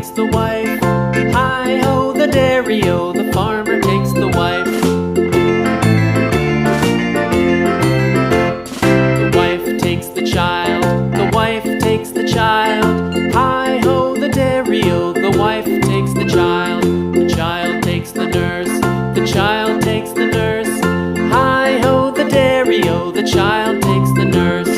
takes the wife. Hi-ho, the dairy-o, the farmer takes the wife. The wife takes the child, the wife takes the child. Hi-ho, the dairy-o, the wife takes the child. The child takes the nurse, the child takes the nurse. Hi-ho, the dairy-o, the child takes the nurse.